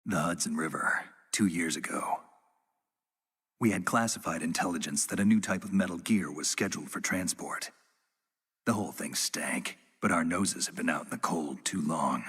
The Hudson River, 2 years ago. We had classified intelligence that a new type of metal gear was scheduled for transport. The whole thing stank, but our noses had been out in the cold too long.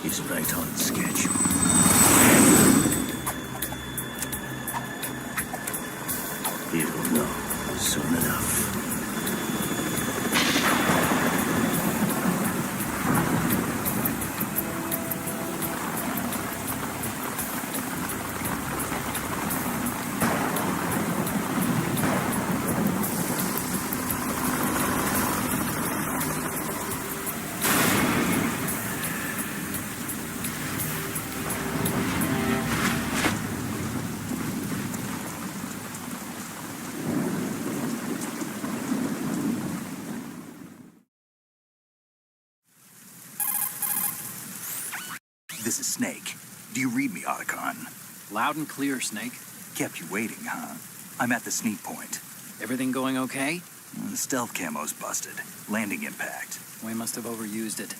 He's right on schedule. He'll know soon enough. This is Snake. Do you read me, Otacon? Loud and clear, Snake. Kept you waiting, huh? I'm at the sneak point. Everything going okay? The stealth camo's busted. Landing impact. We must have overused it.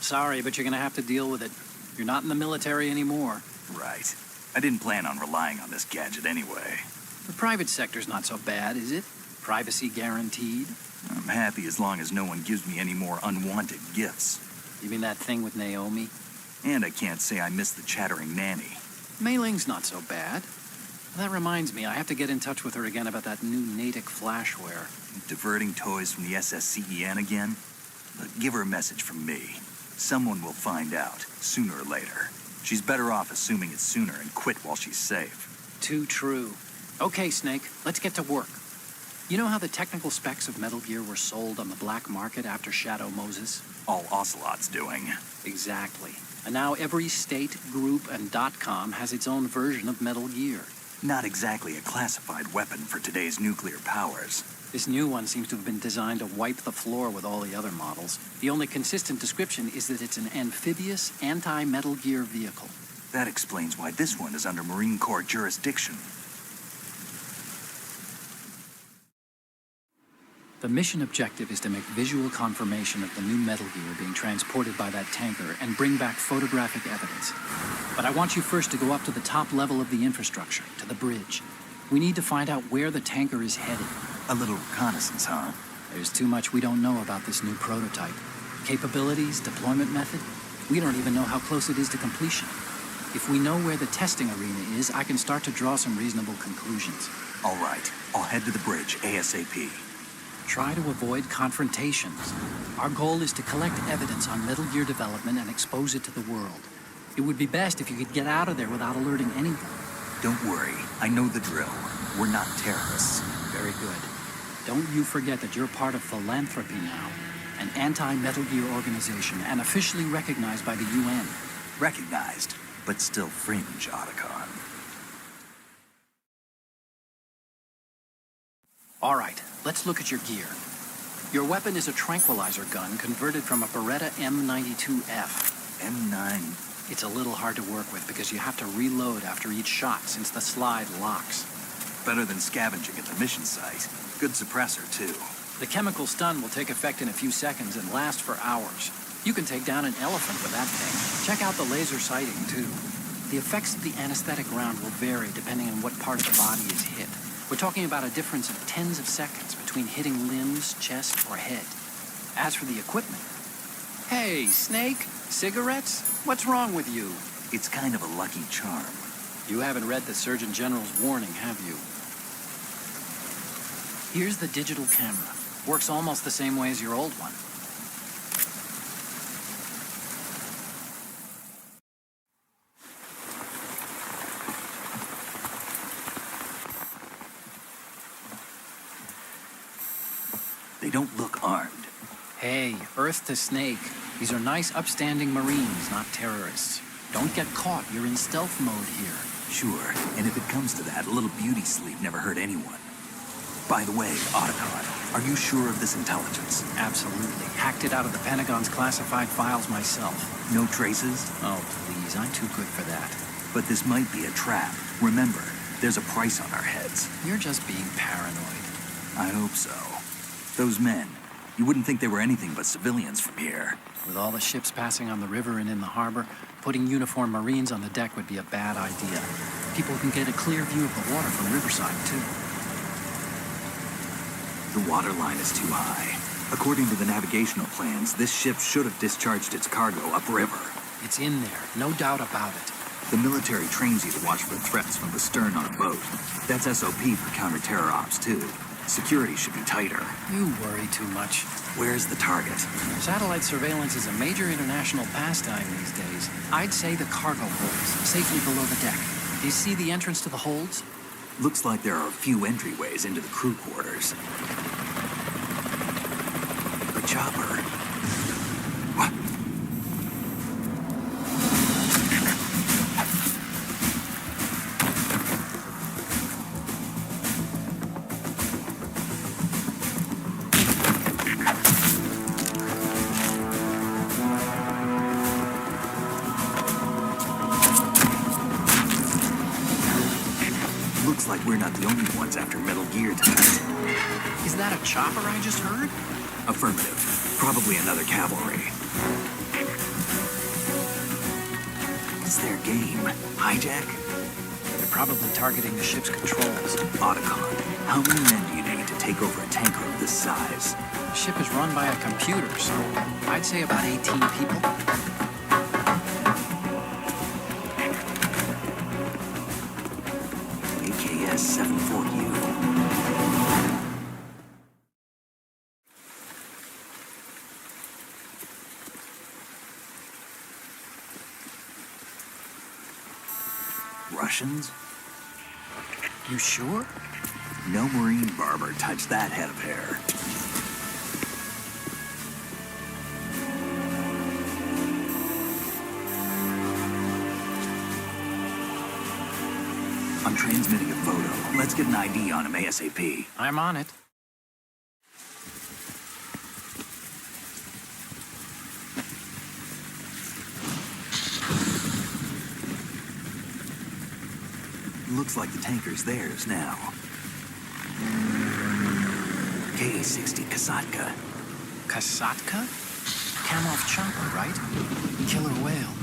Sorry, but you're gonna have to deal with it. You're not in the military anymore. Right. I didn't plan on relying on this gadget anyway. The private sector's not so bad, is it? Privacy guaranteed. I'm happy as long as no one gives me any more unwanted gifts. You mean that thing with Naomi? And I can't say I miss the chattering nanny. Mei Ling's not so bad. That reminds me, I have to get in touch with her again about that new Natick flashware. Diverting toys from the SSCEN again? But give her a message from me. Someone will find out, sooner or later. She's better off assuming it's sooner and quit while she's safe. Too true. Okay, Snake, let's get to work. You know how the technical specs of Metal Gear were sold on the black market after Shadow Moses? All Ocelot's doing. Exactly. And now every state, group, and .com has its own version of Metal Gear. Not exactly a classified weapon for today's nuclear powers. This new one seems to have been designed to wipe the floor with all the other models. The only consistent description is that it's an amphibious, anti-Metal Gear vehicle. That explains why this one is under Marine Corps jurisdiction. The mission objective is to make visual confirmation of the new Metal Gear being transported by that tanker and bring back photographic evidence. But I want you first to go up to the top level of the infrastructure, to the bridge. We need to find out where the tanker is headed. A little reconnaissance, huh? There's too much we don't know about this new prototype. Capabilities, deployment method. We don't even know how close it is to completion. If we know where the testing arena is, I can start to draw some reasonable conclusions. All right, I'll head to the bridge ASAP. Try to avoid confrontations. Our goal is to collect evidence on Metal Gear development and expose it to the world. It would be best if you could get out of there without alerting anyone. Don't worry, I know the drill. We're not terrorists. Very good. Don't you forget that you're part of Philanthropy now, an anti-Metal Gear organization and officially recognized by the UN. Recognized, but still fringe, Otacon. All right, let's look at your gear. Your weapon is a tranquilizer gun converted from a Beretta M92F. M9. It's a little hard to work with because you have to reload after each shot since the slide locks. Better than scavenging at the mission site. Good suppressor, too. The chemical stun will take effect in a few seconds and last for hours. You can take down an elephant with that thing. Check out the laser sighting, too. The effects of the anesthetic round will vary depending on what part of the body is hit. We're talking about a difference of tens of seconds between hitting limbs, chest, or head. As for the equipment... Hey, Snake? Cigarettes? What's wrong with you? It's kind of a lucky charm. You haven't read the Surgeon General's warning, have you? Here's the digital camera. Works almost the same way as your old one. They don't look armed. Hey, Earth to Snake. These are nice, upstanding Marines, not terrorists. Don't get caught. You're in stealth mode here. Sure, and if it comes to that, a little beauty sleep never hurt anyone. By the way, Otacon, are you sure of this intelligence? Absolutely. Hacked it out of the Pentagon's classified files myself. No traces? Oh, please. I'm too good for that. But this might be a trap. Remember, there's a price on our heads. You're just being paranoid. I hope so. Those men, you wouldn't think they were anything but civilians from here. With all the ships passing on the river and in the harbor, putting uniformed Marines on the deck would be a bad idea. People can get a clear view of the water from Riverside, too. The water line is too high. According to the navigational plans, this ship should have discharged its cargo upriver. It's in there, no doubt about it. The military trains you to watch for threats from the stern on a boat. That's SOP for counter-terror ops, too. Security should be tighter. You worry too much. Where's the target? Satellite surveillance is a major international pastime these days. I'd say the cargo holds, safely below the deck. Do you see the entrance to the holds? Looks like there are a few entryways into the crew quarters. A chopper. What? Looks like we're not the only ones after Metal Gear tonight. Is that a chopper I just heard? Affirmative. Probably another cavalry. It's their game. Hijack? They're probably targeting the ship's controls. Otacon, how many men do you need to take over a tanker of this size? The ship is run by a computer, so I'd say about 18 people. AKS 74U. Russians? You sure? No marine barber touched that head of hair. I'm transmitting a photo. Let's get an ID on him ASAP. I'm on it. Looks like the tanker's theirs now. K-60 Kasatka. Kasatka? Kamov chopper, right? Killer whale.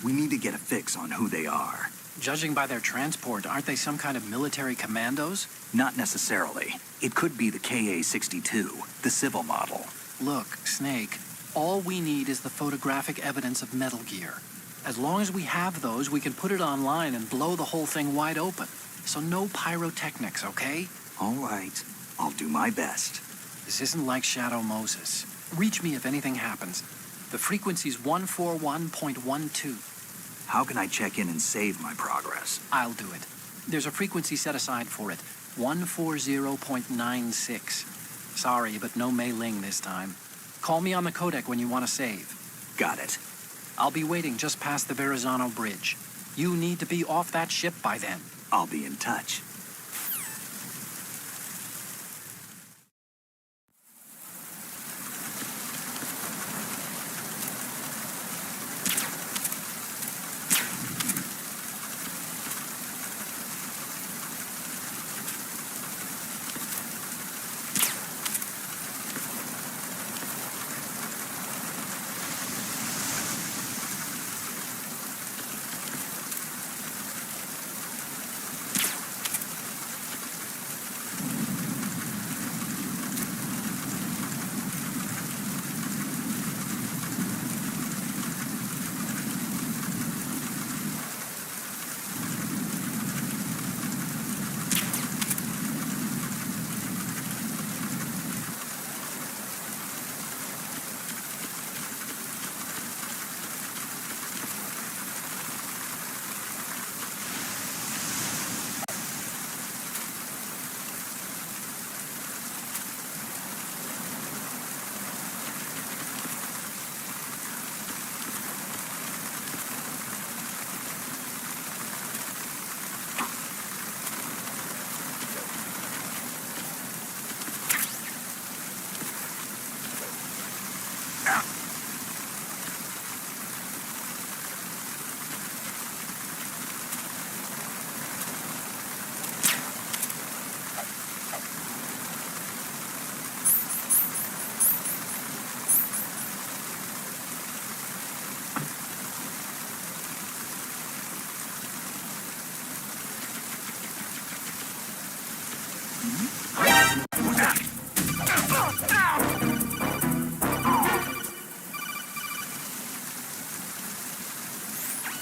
We need to get a fix on who they are. Judging by their transport, aren't they some kind of military commandos? Not necessarily. It could be the KA-62, the civil model. Look, Snake, all we need is the photographic evidence of Metal Gear. As long as we have those, we can put it online and blow the whole thing wide open. So no pyrotechnics, okay? All right. I'll do my best. This isn't like Shadow Moses. Reach me if anything happens. The frequency's 141.12. How can I check in and save my progress? I'll do it. There's a frequency set aside for it. 140.96. Sorry, but no Mei Ling this time. Call me on the codec when you want to save. Got it. I'll be waiting just past the Verrazano Bridge. You need to be off that ship by then. I'll be in touch.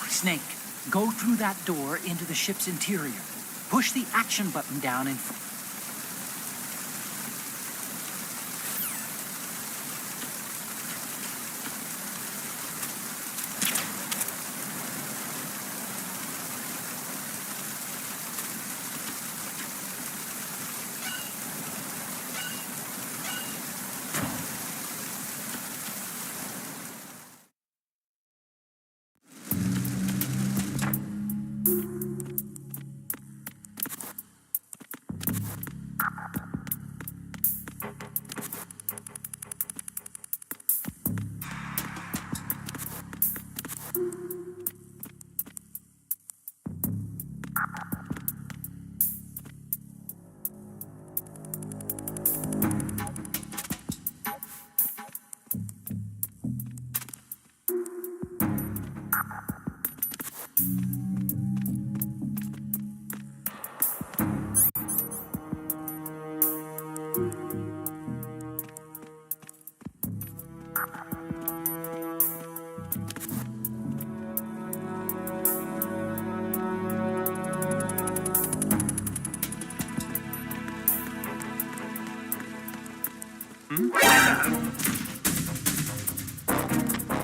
Snake, go through that door into the ship's interior. Push the action button down and...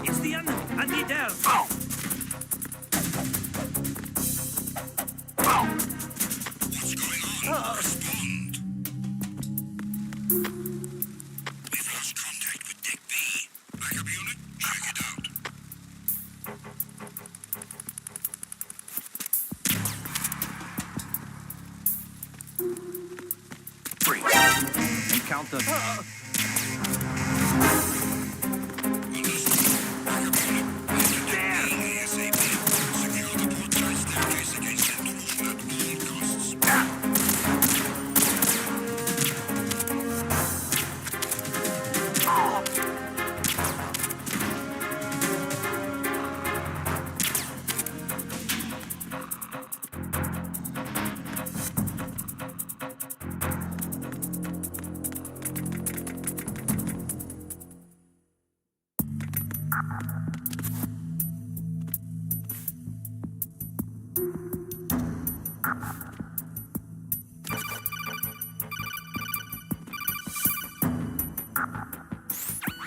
It's the enemy. I need help. Respond. We've lost contact with Deck B. Backup unit, check it out. Freeze. And count the...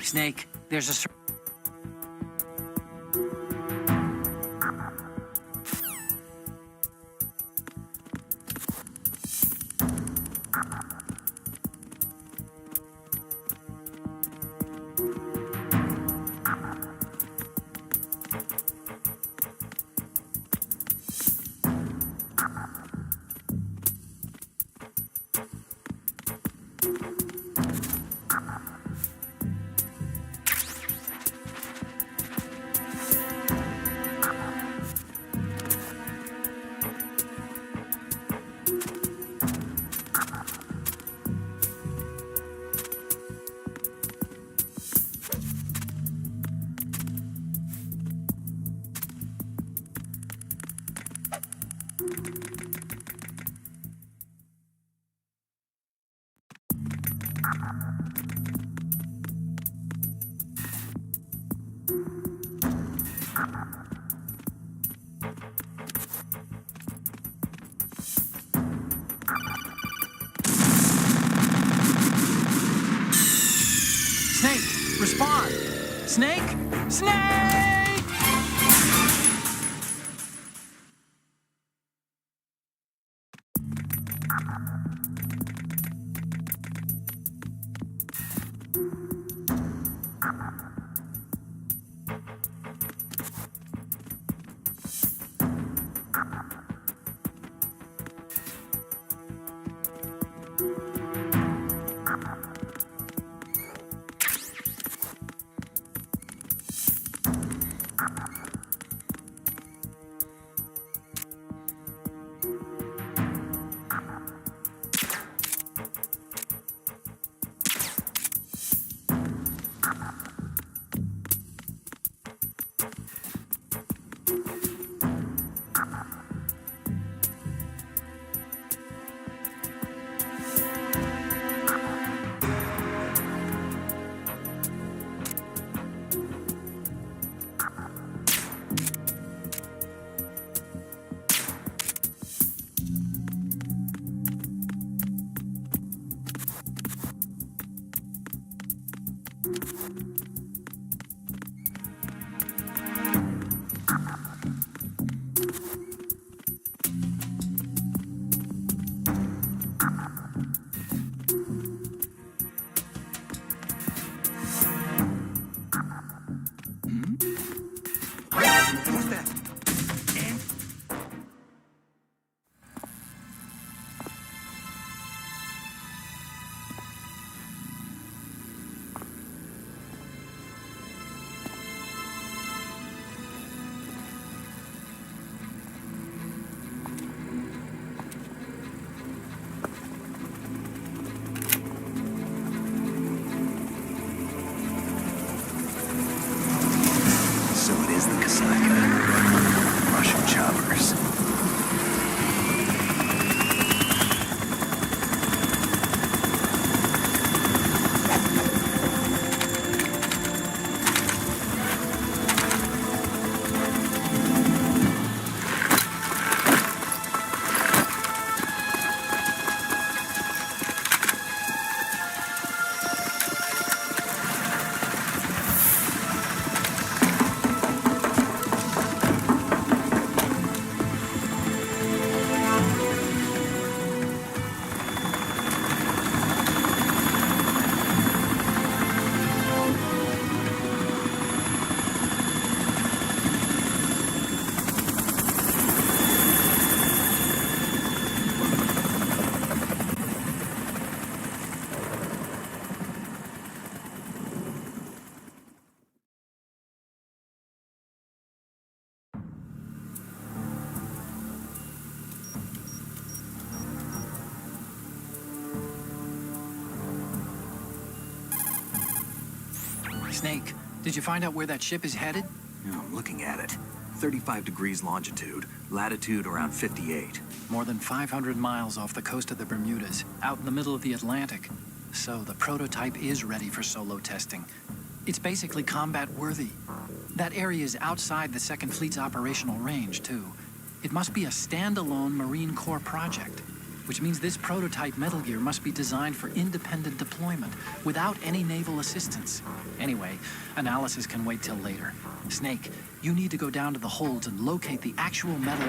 Snake, there's a... Snake, respond! Snake! Snake! Snake, did you find out where that ship is headed? Yeah, I'm looking at it. 35 degrees longitude, latitude around 58. More than 500 miles off the coast of the Bermudas, out in the middle of the Atlantic. So the prototype is ready for solo testing. It's basically combat-worthy. That area is outside the Second Fleet's operational range, too. It must be a standalone Marine Corps project, which means this prototype Metal Gear must be designed for independent deployment, without any naval assistance. Anyway, analysis can wait till later. Snake, you need to go down to the holds and locate the actual metal...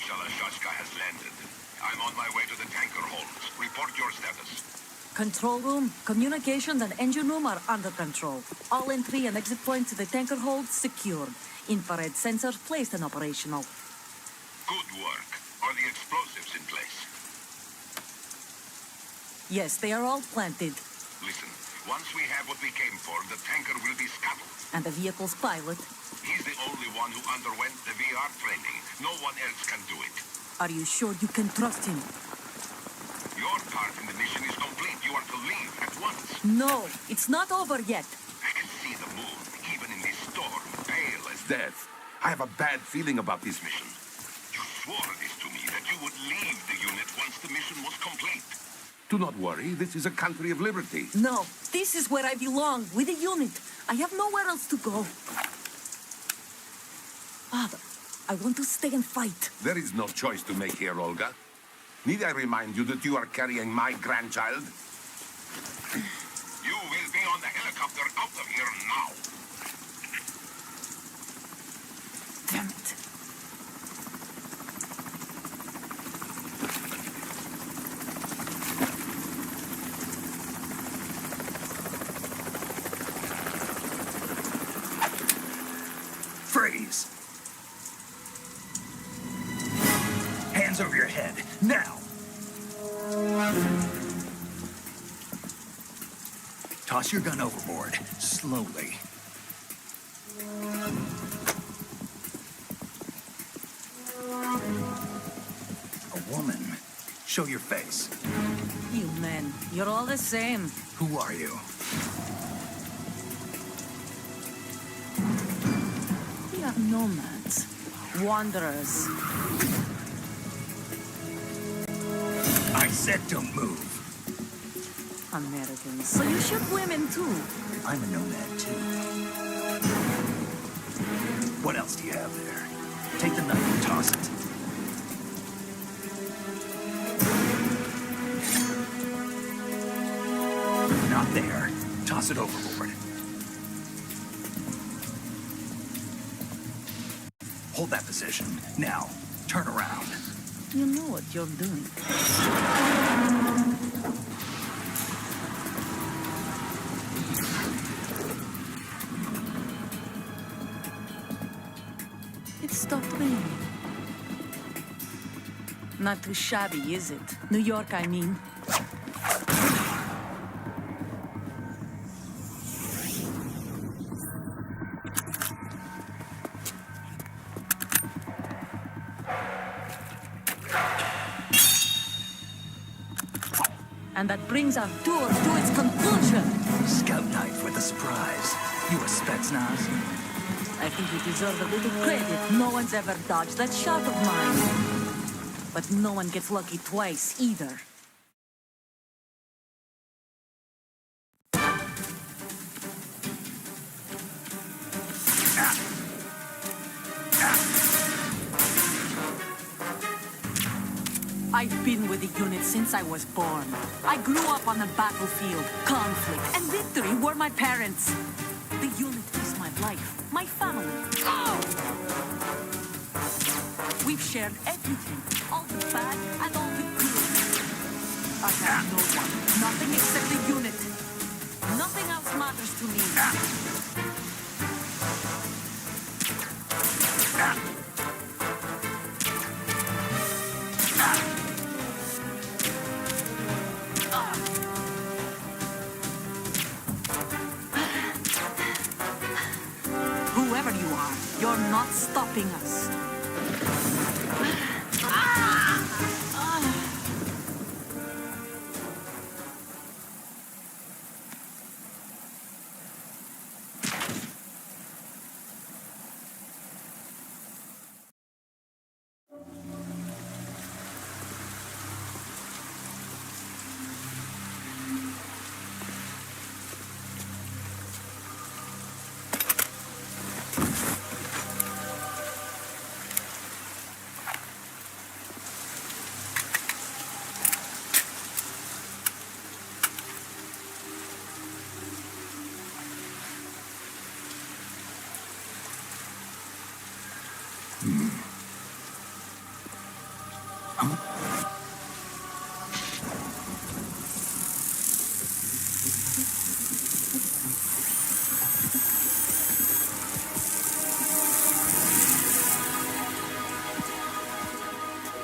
Shalashaska has landed. I'm on my way to the tanker holds. Report your status. Control room, communications and engine room are under control. All entry and exit points to the tanker hold secured. Infrared sensors placed and operational. Good work. Are the explosives in place? Yes, they are all planted. Listen, once we have what we came for, the tanker will be scuttled. And the vehicle's pilot. He's the only one who underwent the VR training. No one else can do it. Are you sure you can trust him? Your part in the mission is complete. You are to leave at once. No, it's not over yet. I can see the moon, even in this storm, pale as death. I have a bad feeling about this mission. You swore this to me, that you would leave the unit once the mission was complete. Do not worry, this is a country of liberty. No, this is where I belong, with the unit. I have nowhere else to go. Father, I want to stay and fight. There is no choice to make here, Olga. Need I remind you that you are carrying my grandchild? You will be on the helicopter out of here now. Damn it. Freeze! Hands over your head, now! Toss your gun overboard, slowly. A woman. Show your face. You men, you're all the same. Who are you? We are nomads, wanderers. I said don't move. Americans. So you shoot women too. I'm a nomad too. What else do you have there? Take the knife and toss it. Not there. Toss it overboard. Hold that position. Now, turn around. You know what you're doing. It stopped raining. Not too shabby, is it? New York, I mean. And that brings our tour to its conclusion. Scout knife with a surprise. You a Spetsnaz? I think you deserve a little credit. No one's ever dodged that shot of mine. But no one gets lucky twice, either. I've been with the unit since I was born. I grew up on the battlefield. Conflict and victory were my parents. The unit is my life, my family. We've shared everything, all the bad and all the good. I have no one, nothing except the unit. Nothing else matters to me. Whoever you are, you're not stopping us.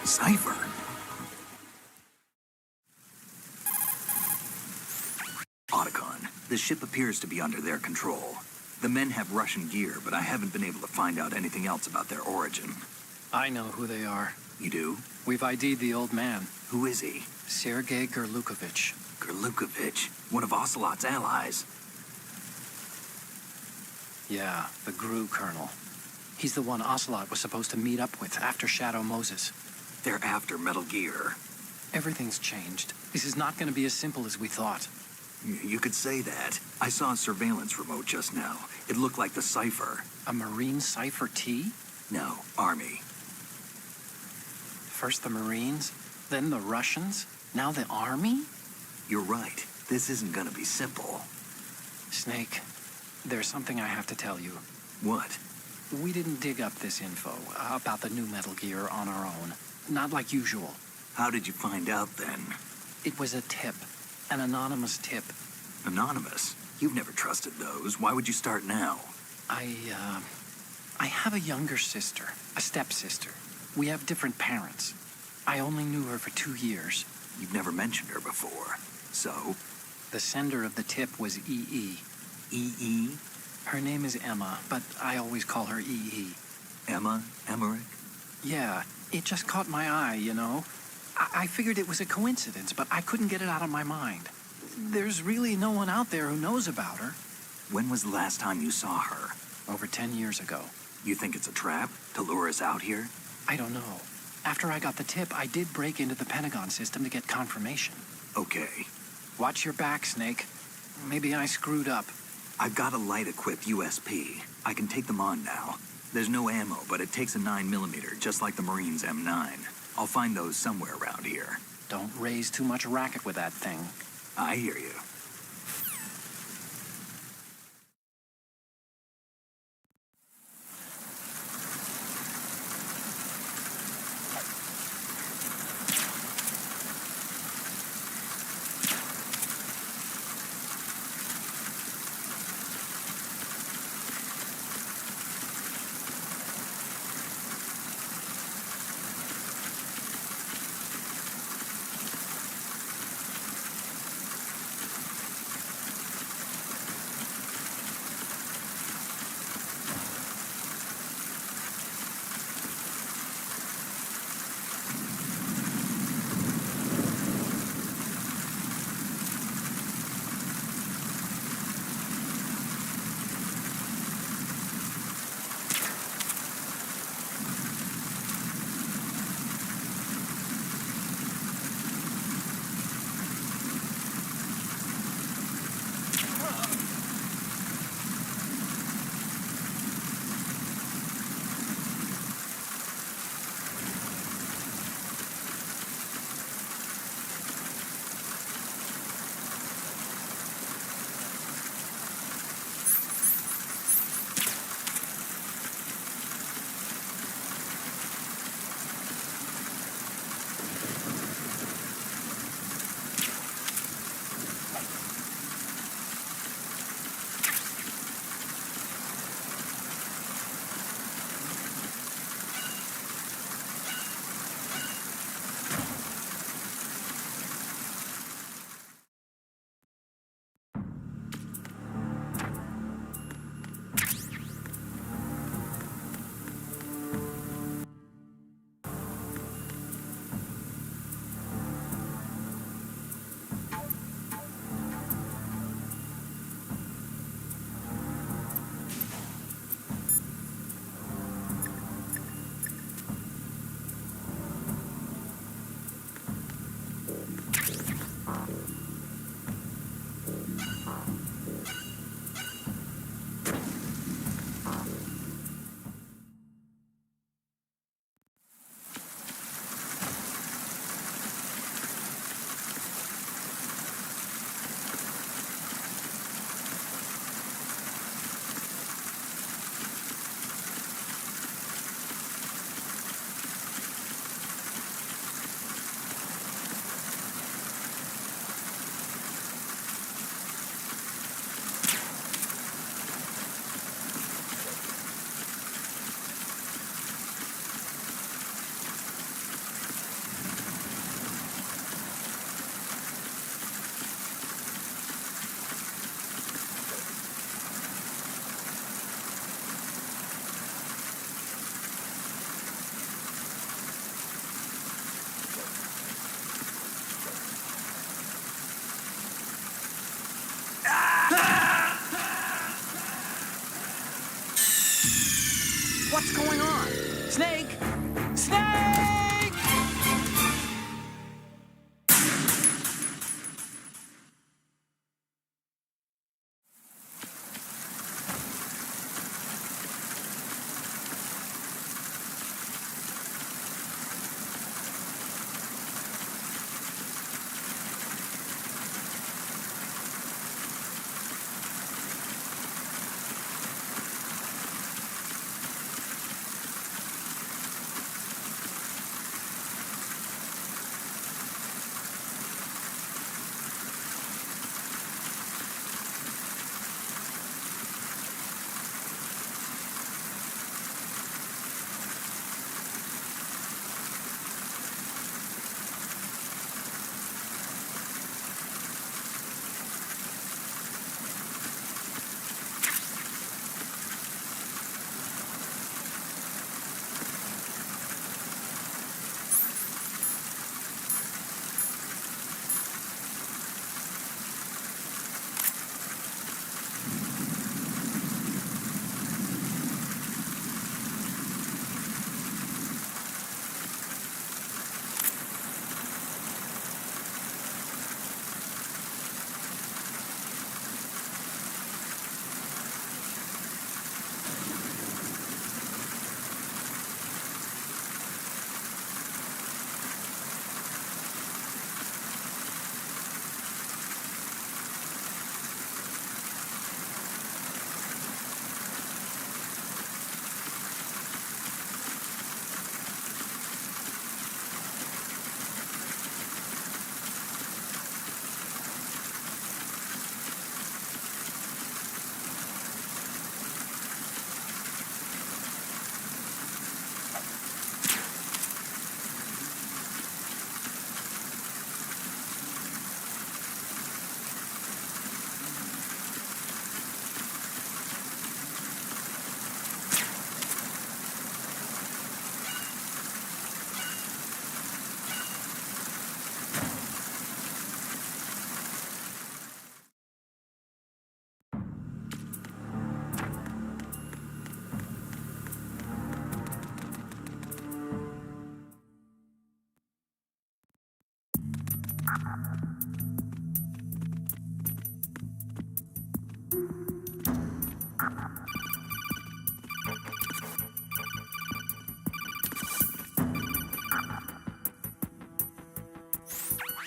Cipher. Otacon, the ship appears to be under their control. The men have Russian gear, but I haven't been able to find out anything else about their origin. I know who they are. You do? We've ID'd the old man, Who is he? Sergei Gerlukovich. Gerlukovich, one of Ocelot's allies. Yeah, the GRU colonel. He's the one Ocelot was supposed to meet up with after Shadow Moses. They're after Metal Gear. Everything's changed. This is not going to be as simple as we thought. You could say that. I saw a surveillance remote just now. It looked like the Cipher. A Marine Cipher T? No, Army. First the Marines, then the Russians, now the Army? You're right. This isn't gonna be simple. Snake, there's something I have to tell you. What? We didn't dig up this info about the new Metal Gear on our own. Not like usual. How did you find out then? It was a tip. An anonymous tip. Anonymous? You've never trusted those. Why would you start now? I have a younger sister, a stepsister. We have different parents. I only knew her for 2 years. You've never mentioned her before. So? The sender of the tip was EE. E.E.? Her name is Emma, but I always call her EE. Emma? Emmerich? Yeah, it just caught my eye, you know? I figured it was a coincidence, but I couldn't get it out of my mind. There's really no one out there who knows about her. When was the last time you saw her? Over 10 years ago. You think it's a trap? To lure us out here? I don't know. After I got the tip, I did break into the Pentagon system to get confirmation. Okay. Watch your back, Snake. Maybe I screwed up. I've got a light-equipped USP. I can take them on now. There's no ammo, but it takes a 9mm, just like the Marines' M9. I'll find those somewhere around here. Don't raise too much racket with that thing. I hear you. What's going on? Snake! Snake!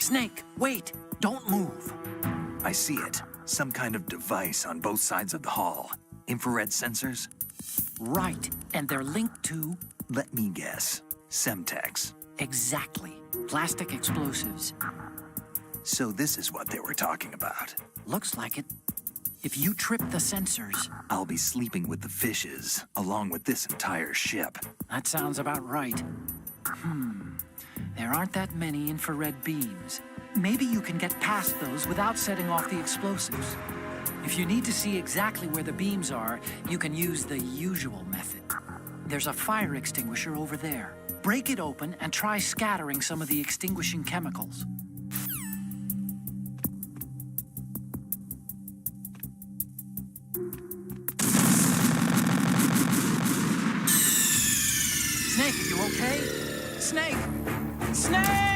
Snake, wait! Don't move! I see it. Some kind of device on both sides of the hall. Infrared sensors? Right, and they're linked to... Let me guess. Semtex. Exactly. Plastic explosives. So this is what they were talking about. Looks like it. If you trip the sensors... I'll be sleeping with the fishes, along with this entire ship. That sounds about right. There aren't that many infrared beams. Maybe you can get past those without setting off the explosives. If you need to see exactly where the beams are, you can use the usual method. There's a fire extinguisher over there. Break it open and try scattering some of the extinguishing chemicals. Snake, are you okay? Snake! Snake!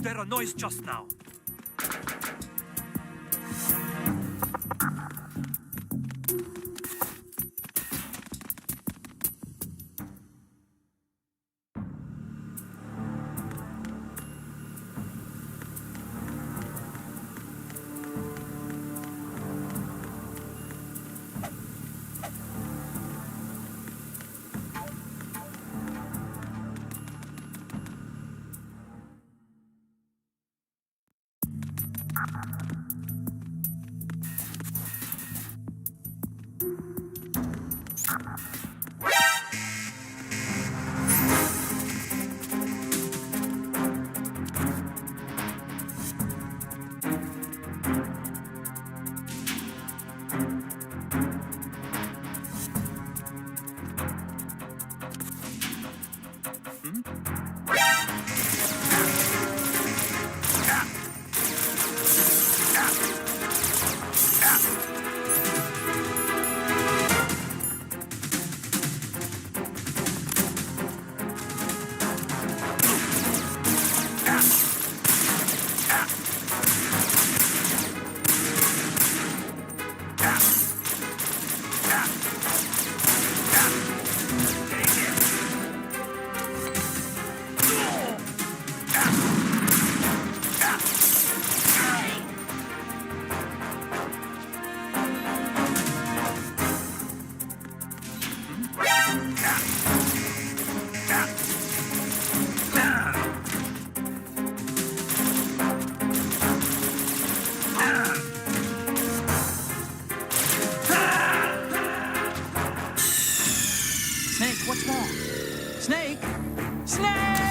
there a noise just now? Snake, what's wrong? Snake! Snake!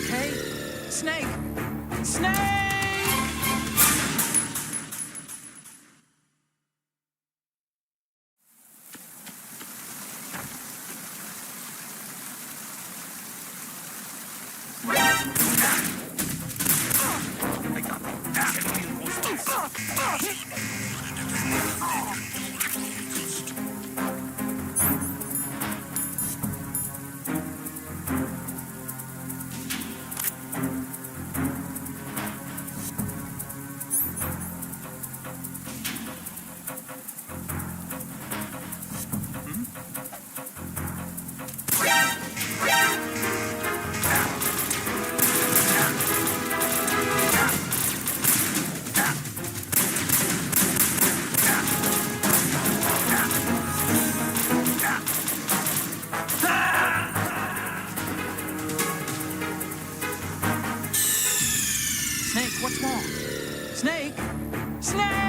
okay? Snake! Snake! Snake, what's wrong? Snake! Snake!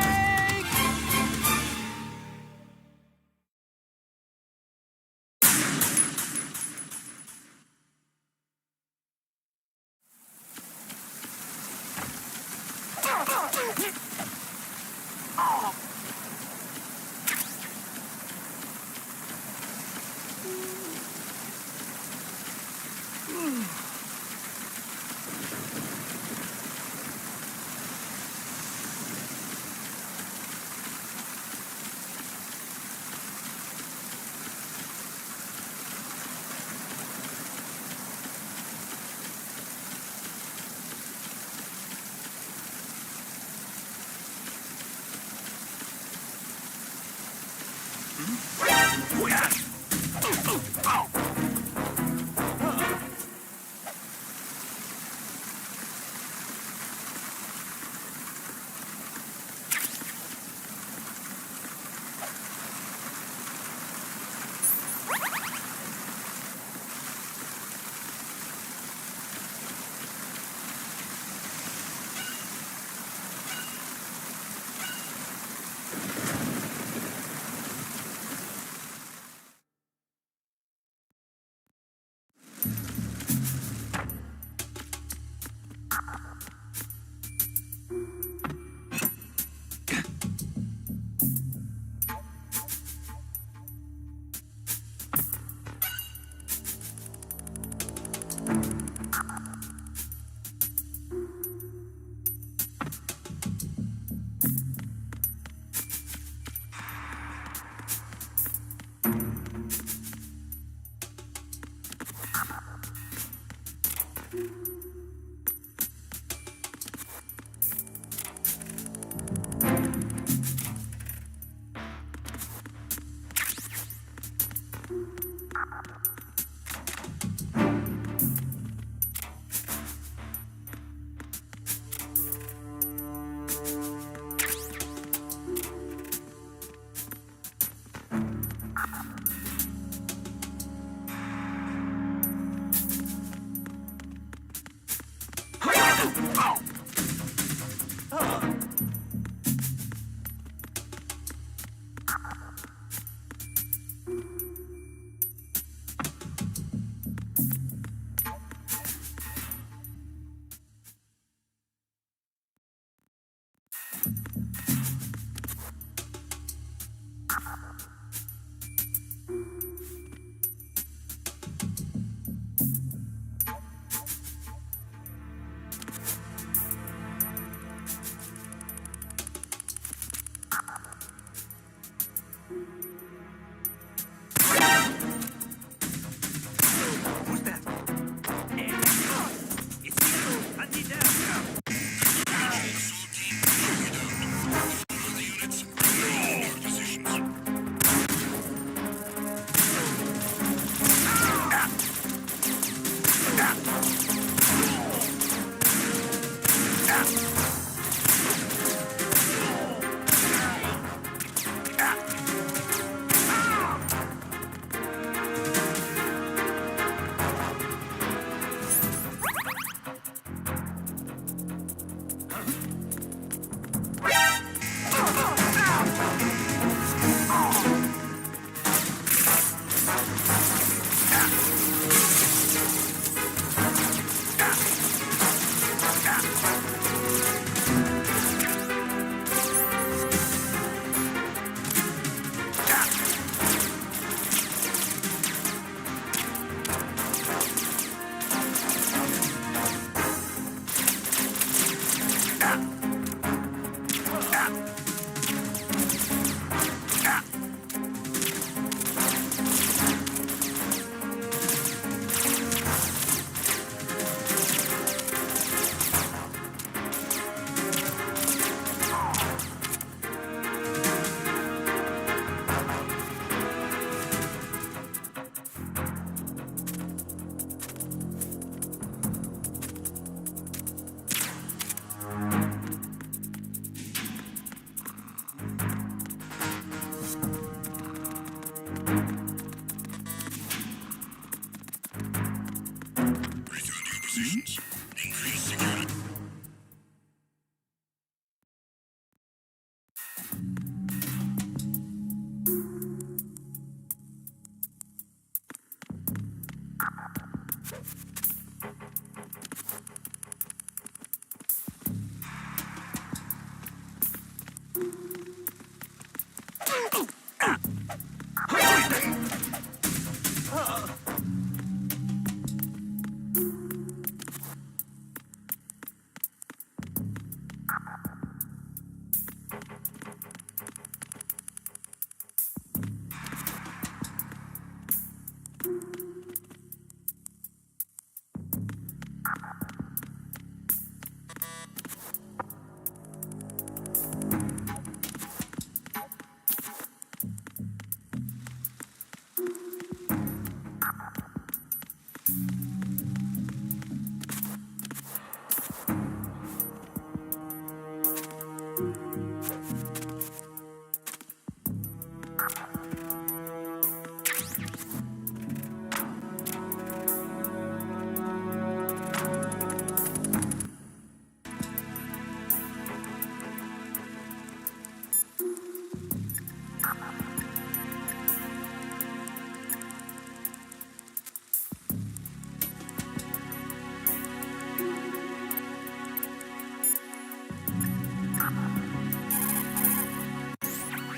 positions. Increase security.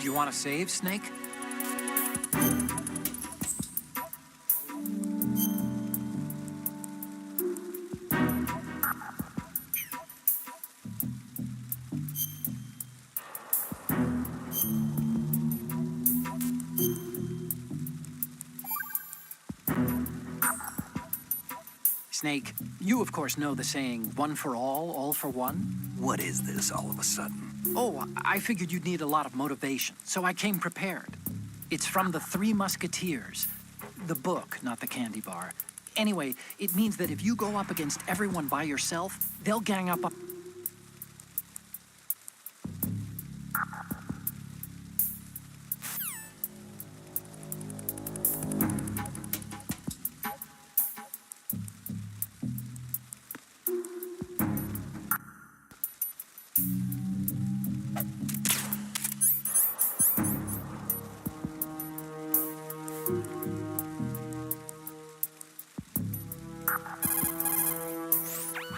You want to save, Snake? Snake, you of course know the saying, one for all for one? What is this all of a sudden? Oh, I figured you'd need a lot of motivation, so I came prepared. It's from the Three Musketeers. The book, not the candy bar. Anyway, it means that if you go up against everyone by yourself, they'll gang up.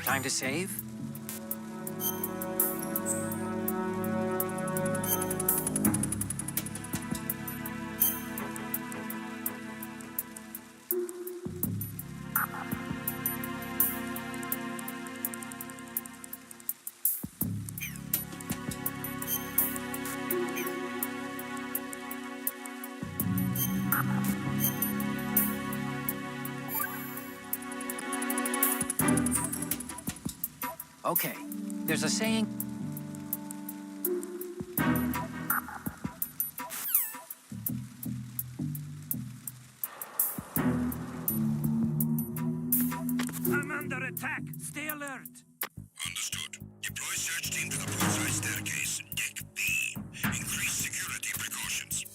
Time to save? Okay, there's a saying. I'm under attack. Stay alert. Understood. Deploy search team to the broadside staircase, Deck B. Increase security precautions.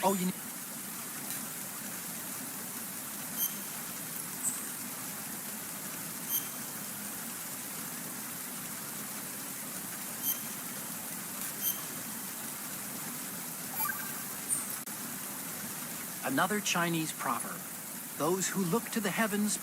Oh, you need... Another Chinese proverb. Those who look to the heavens